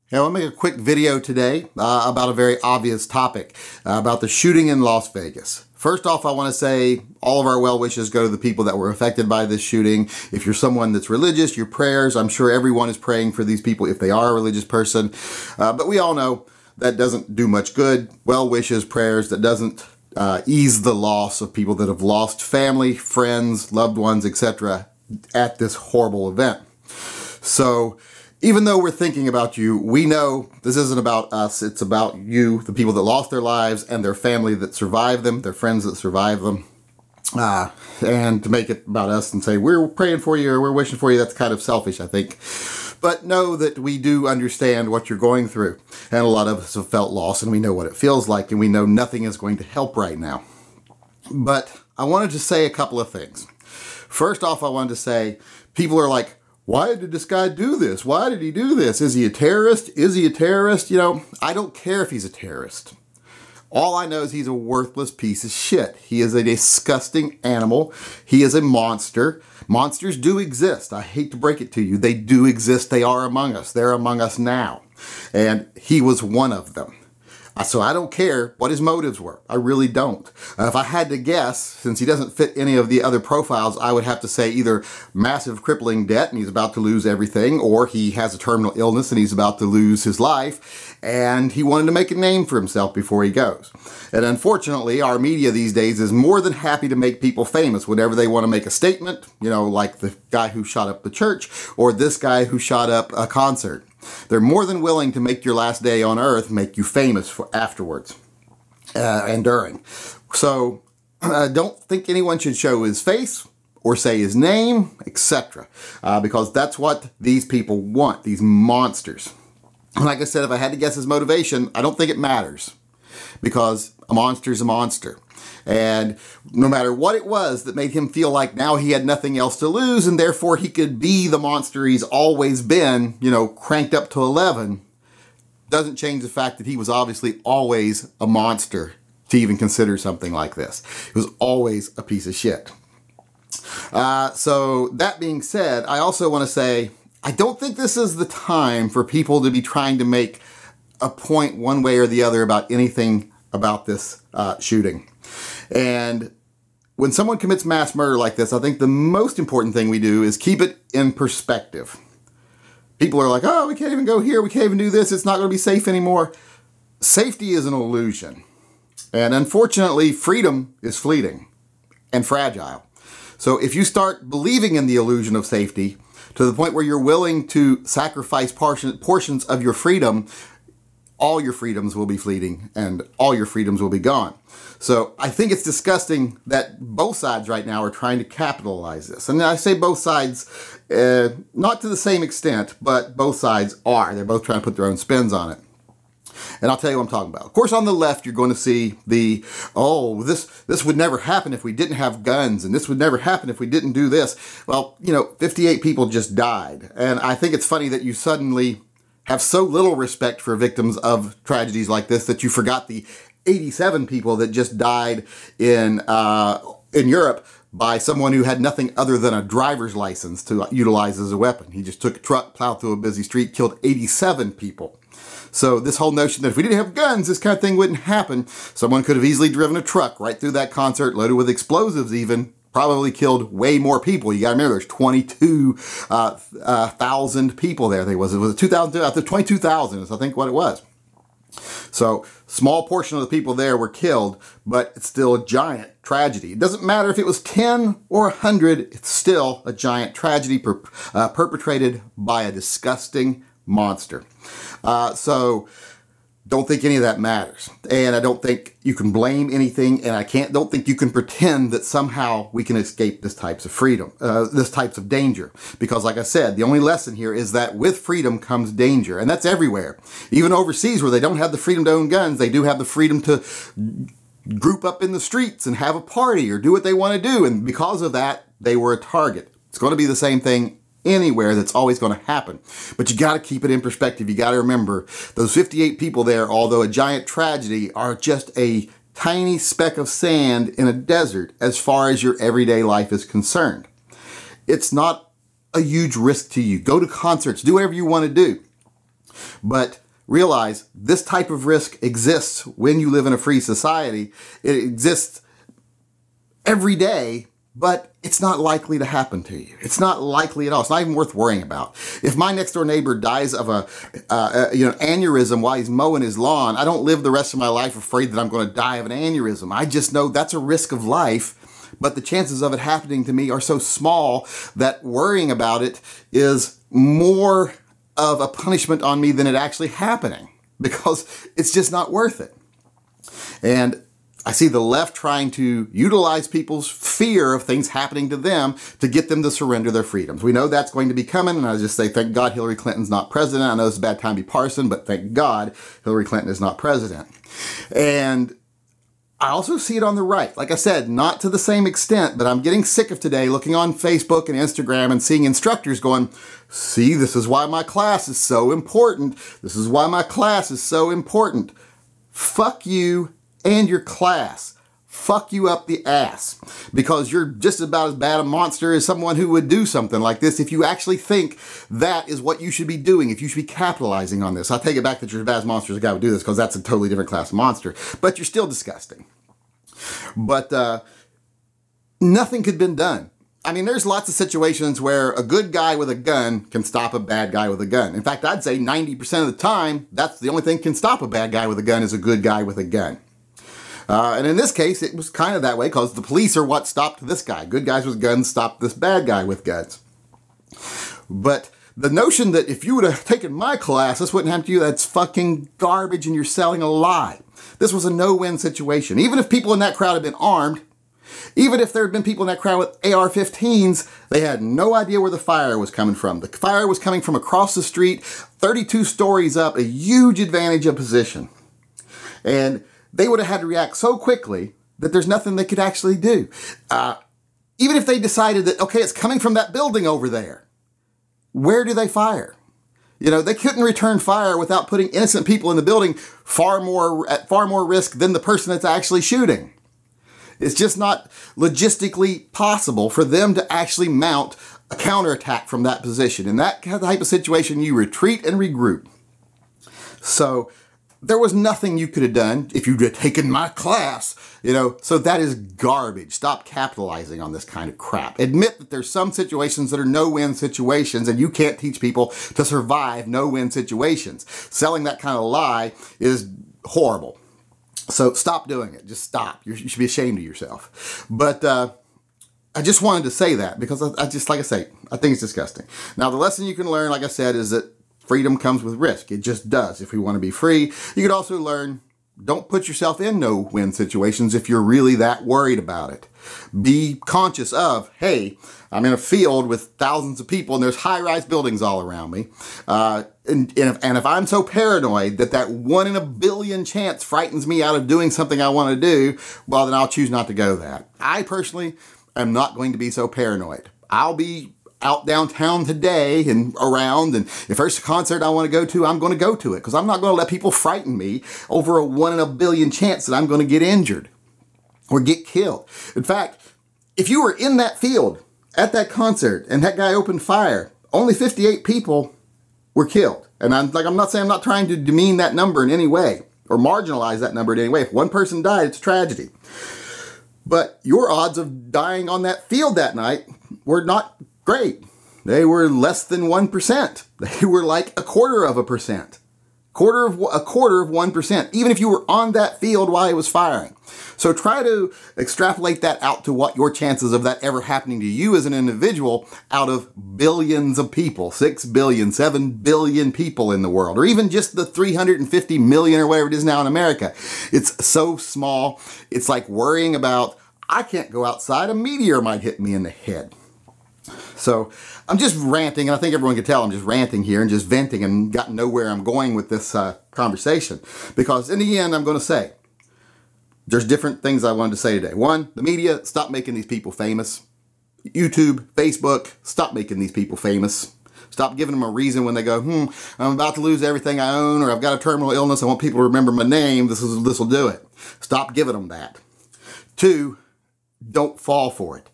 Hey, I'll make a quick video today about a very obvious topic, about the shooting in Las Vegas. First off, I want to say all of our well wishes go to the people that were affected by this shooting. If you're someone that's religious, your prayers, I'm sure everyone is praying for these people if they are a religious person. But we all know that doesn't do much good. Well wishes, prayers, that doesn't ease the loss of people that have lost family, friends, loved ones, etc. at this horrible event. So, even though we're thinking about you, we know this isn't about us. It's about you, the people that lost their lives and their family that survived them, their friends that survived them. And to make it about us and say, we're praying for you or we're wishing for you, that's kind of selfish, I think. But know that we do understand what you're going through. And a lot of us have felt loss and we know what it feels like and we know nothing is going to help right now. But I wanted to say a couple of things. First off, I wanted to say, people are like, why did this guy do this? Why did he do this? Is he a terrorist? Is he a terrorist? You know, I don't care if he's a terrorist. All I know is he's a worthless piece of shit. He is a disgusting animal. He is a monster. Monsters do exist. I hate to break it to you. They do exist. They are among us. They're among us now. And he was one of them. So I don't care what his motives were. I really don't. If I had to guess, since he doesn't fit any of the other profiles, I would have to say either massive crippling debt and he's about to lose everything, or he has a terminal illness and he's about to lose his life, and he wanted to make a name for himself before he goes. And unfortunately, our media these days is more than happy to make people famous whenever they want to make a statement, you know, like the guy who shot up the church or this guy who shot up a concert. They're more than willing to make your last day on earth make you famous for afterwards and during. So don't think anyone should show his face or say his name, etc. Because that's what these people want, these monsters. And like I said, if I had to guess his motivation, I don't think it matters, because a monster is a monster. And no matter what it was that made him feel like now he had nothing else to lose and therefore he could be the monster he's always been, you know, cranked up to 11, doesn't change the fact that he was obviously always a monster to even consider something like this. He was always a piece of shit. So that being said, I also want to say, I don't think this is the time for people to be trying to make a point one way or the other about anything about this shooting. And when someone commits mass murder like this, I think the most important thing we do is keep it in perspective. People are like, oh, we can't even go here, we can't even do this, it's not going to be safe anymore. Safety is an illusion. And unfortunately, freedom is fleeting and fragile. So if you start believing in the illusion of safety to the point where you're willing to sacrifice portions of your freedom, all your freedoms will be fleeting and all your freedoms will be gone. So I think it's disgusting that both sides right now are trying to capitalize this. And I say both sides, not to the same extent, but both sides are. They're both trying to put their own spins on it. And I'll tell you what I'm talking about. Of course, on the left, you're going to see the, oh, this would never happen if we didn't have guns, and this would never happen if we didn't do this. Well, you know, 58 people just died. And I think it's funny that you suddenly have so little respect for victims of tragedies like this that you forgot the 87 people that just died in Europe by someone who had nothing other than a driver's license to utilize as a weapon. He just took a truck, plowed through a busy street, killed 87 people. So this whole notion that if we didn't have guns, this kind of thing wouldn't happen. Someone could have easily driven a truck right through that concert, loaded with explosives even, probably killed way more people. You got to remember, there's 22,000 people there. It was 2,000, 22,000 is I think what it was. So small portion of the people there were killed, but it's still a giant tragedy. It doesn't matter if it was 10 or 100, it's still a giant tragedy perpetrated by a disgusting monster. So don't think any of that matters. And I don't think you can blame anything, and don't think you can pretend that somehow we can escape this types of freedom, this types of danger. Because like I said, the only lesson here is that with freedom comes danger, and that's everywhere. Even overseas where they don't have the freedom to own guns, they do have the freedom to group up in the streets and have a party or do what they want to do. And because of that, they were a target. It's going to be the same thing anywhere. That's always going to happen. But you got to keep it in perspective. You got to remember those 58 people there, although a giant tragedy, are just a tiny speck of sand in a desert as far as your everyday life is concerned. It's not a huge risk to you. Go to concerts, do whatever you want to do. But realize this type of risk exists when you live in a free society. It exists every day, but it's not likely to happen to you. It's not likely at all. It's not even worth worrying about. If my next door neighbor dies of a aneurysm while he's mowing his lawn, I don't live the rest of my life afraid that I'm going to die of an aneurysm. I just know that's a risk of life, but the chances of it happening to me are so small that worrying about it is more of a punishment on me than it actually happening, because it's just not worth it. And I see the left trying to utilize people's fear of things happening to them to get them to surrender their freedoms. We know that's going to be coming, and I just say, thank God Hillary Clinton's not president. I know it's a bad time to be partisan, but thank God Hillary Clinton is not president. And I also see it on the right. Like I said, not to the same extent, but I'm getting sick of today looking on Facebook and Instagram and seeing instructors going, see, this is why my class is so important. This is why my class is so important. Fuck you and your class. Fuck you up the ass, because you're just about as bad a monster as someone who would do something like this if you actually think that is what you should be doing, if you should be capitalizing on this. I take it back that you're as bad as monster as a guy would do this, because that's a totally different class of monster, but you're still disgusting. But nothing could have been done. I mean, there's lots of situations where a good guy with a gun can stop a bad guy with a gun. In fact, I'd say 90% of the time, that's the only thing that can stop a bad guy with a gun is a good guy with a gun. And in this case, it was kind of that way because the police are what stopped this guy. Good guys with guns stopped this bad guy with guns. But the notion that if you would have taken my class, this wouldn't happen to you, that's fucking garbage, and you're selling a lie. This was a no-win situation. Even if people in that crowd had been armed, even if there had been people in that crowd with AR-15s, they had no idea where the fire was coming from. The fire was coming from across the street, 32 stories up, a huge advantage of position. And they would have had to react so quickly that there's nothing they could actually do. Even if they decided that, okay, it's coming from that building over there, where do they fire? You know, they couldn't return fire without putting innocent people in the building at far more risk than the person that's actually shooting. It's just not logistically possible for them to actually mount a counterattack from that position. In that type of situation, you retreat and regroup. So there was nothing you could have done if you'd have taken my class, you know, so that is garbage. Stop capitalizing on this kind of crap. Admit that there's some situations that are no-win situations, and you can't teach people to survive no-win situations. Selling that kind of lie is horrible. So stop doing it. Just stop. You should be ashamed of yourself. But I just wanted to say that because I just, like I say, I think it's disgusting. Now, the lesson you can learn, like I said, is that freedom comes with risk. It just does. If we want to be free, you could also learn, don't put yourself in no-win situations if you're really that worried about it. Be conscious of, hey, I'm in a field with thousands of people and there's high-rise buildings all around me. And if I'm so paranoid that 1 in a billion chance frightens me out of doing something I want to do, well, then I'll choose not to go that. I personally am not going to be so paranoid. I'll be out downtown today and around, and if there's a concert I want to go to, I'm going to go to it because I'm not going to let people frighten me over a 1 in a billion chance that I'm going to get injured or get killed. In fact, if you were in that field at that concert and that guy opened fire, only 58 people were killed. And I'm not trying to demean that number in any way or marginalize that number in any way. If one person died, it's a tragedy. But your odds of dying on that field that night were not great. They were less than 1%. They were like 1/4%. A quarter of 1%, even if you were on that field while it was firing. So try to extrapolate that out to what your chances of that ever happening to you as an individual out of billions of people, 6 billion, 7 billion people in the world, or even just the 350 million or whatever it is now in America. It's so small. It's like worrying about, I can't go outside, a meteor might hit me in the head. So I'm just ranting, and I think everyone can tell I'm just ranting here and just venting and got nowhere I'm going with this conversation. Because in the end, I'm going to say, there's different things I wanted to say today. One, the media, stop making these people famous. YouTube, Facebook, stop making these people famous. Stop giving them a reason when they go, I'm about to lose everything I own, or I've got a terminal illness, I want people to remember my name, this will do it. Stop giving them that. Two, don't fall for it.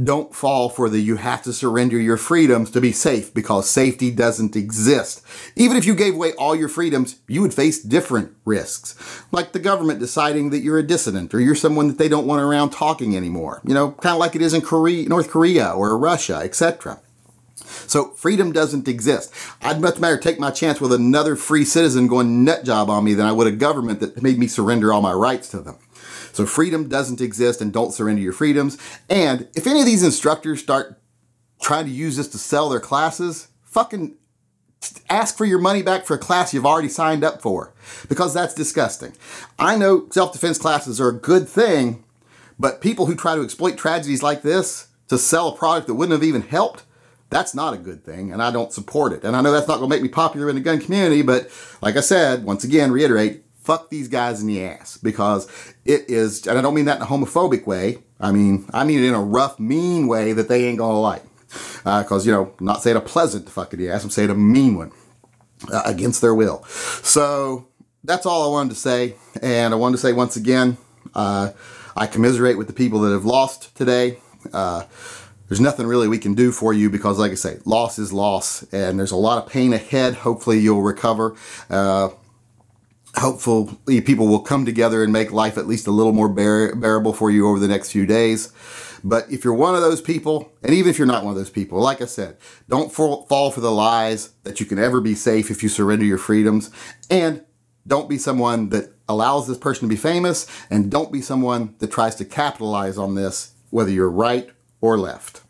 Don't fall for the you have to surrender your freedoms to be safe, because safety doesn't exist. Even if you gave away all your freedoms, you would face different risks, like the government deciding that you're a dissident or you're someone that they don't want around talking anymore. You know, kind of like it is in North Korea or Russia, etc. So freedom doesn't exist. I'd much rather take my chance with another free citizen going nut job on me than I would a government that made me surrender all my rights to them. So freedom doesn't exist, and don't surrender your freedoms. And if any of these instructors start trying to use this to sell their classes, fucking ask for your money back for a class you've already signed up for, because that's disgusting. I know self-defense classes are a good thing, but people who try to exploit tragedies like this to sell a product that wouldn't have even helped, that's not a good thing, and I don't support it. And I know that's not going to make me popular in the gun community, but like I said, once again, reiterate, fuck these guys in the ass, because it is, and I don't mean that in a homophobic way. I mean it in a rough, mean way that they ain't gonna like. Because, you know, I'm not saying a pleasant fuck in the ass, I'm saying a mean one, against their will. So that's all I wanted to say. And I wanted to say once again, I commiserate with the people that have lost today. There's nothing really we can do for you, because like I say, loss is loss, and there's a lot of pain ahead. Hopefully you'll recover. Hopefully people will come together and make life at least a little more bearable for you over the next few days. But if you're one of those people, and even if you're not one of those people, like I said, don't fall for the lies that you can ever be safe if you surrender your freedoms. And don't be someone that allows this person to be famous, and don't be someone that tries to capitalize on this, whether you're right or left.